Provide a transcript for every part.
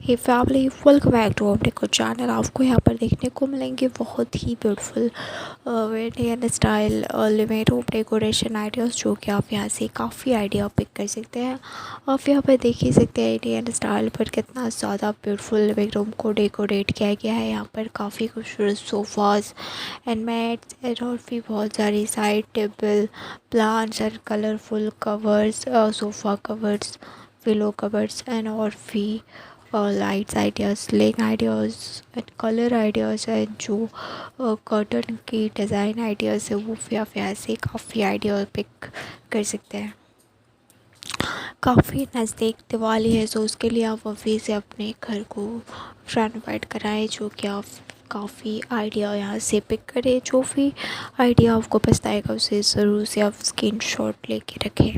Hey family, welcome back to home decor channel. आपको यहाँ पर देखने को मिलेंगे बहुत ही beautiful Indian style living room decoration ideas, जो कि आप यहाँ से काफ़ी आइडिया पिक कर सकते हैं। आप यहाँ पर देख ही सकते हैं इंडियन स्टाइल पर कितना ज़्यादा ब्यूटीफुल लिविंग रूम को डेकोरेट किया गया है। यहाँ पर काफ़ी खूबसूरत सोफ़ाज़ एंड मैट्स एंड और भी बहुत सारी side table, plants and colourful covers, sofa covers, pillow covers and और भी lights ideas, leg ideas and colour ideas and जो कर्टन की डिज़ाइन आइडियाज़ है वो भी आप यहाँ से काफ़ी आइडिया पिक कर सकते हैं। काफ़ी नज़दीक दिवाली है, तो उसके लिए आप अभी से अपने घर को रेनोवेट कराएं, जो कि आप काफ़ी आइडिया यहाँ से पिक करें। जो भी आइडिया आपको पसंद आएगा उसे ज़रूर से आप स्क्रीनशॉट लेके रखें।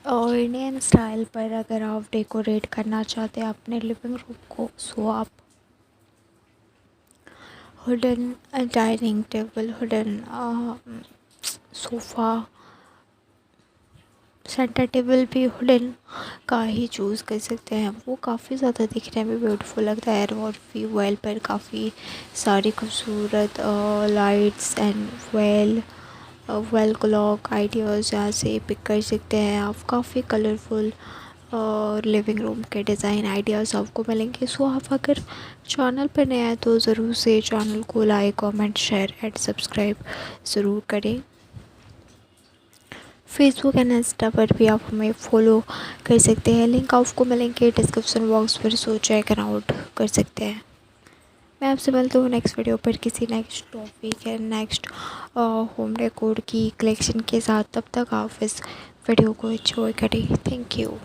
और इंडियन स्टाइल पर अगर आप डेकोरेट करना चाहते हैं अपने लिविंग रूम को, सो आप wooden dining table, wooden sofa, centre table भी वुडन का ही चूज़ कर सकते हैं। वो काफ़ी ज़्यादा दिखने में ब्यूटीफुल लगता है और भी वेल पर काफ़ी सारी खूबसूरत lights and well clock ideas यहाँ से पिक कर सकते हैं आप। काफ़ी कलरफुल और लिविंग रूम के डिज़ाइन आइडियाज़ आपको मिलेंगे। सो आप अगर चैनल पर नए हैं तो ज़रूर से चैनल को like, comment, share and subscribe ज़रूर करें। फेसबुक एंड इंस्टा पर भी आप हमें फॉलो कर सकते हैं, लिंक आपको मिलेंगे डिस्क्रिप्शन बॉक्स पर, सो चेक आउट कर सकते हैं। मैं आपसे मिलती हूँ नेक्स्ट वीडियो पर किसी नेक्स्ट टॉपिक या नेक्स्ट होम डेकोर की कलेक्शन के साथ। तब तक आप इस वीडियो को एंजॉय करें। Thank you.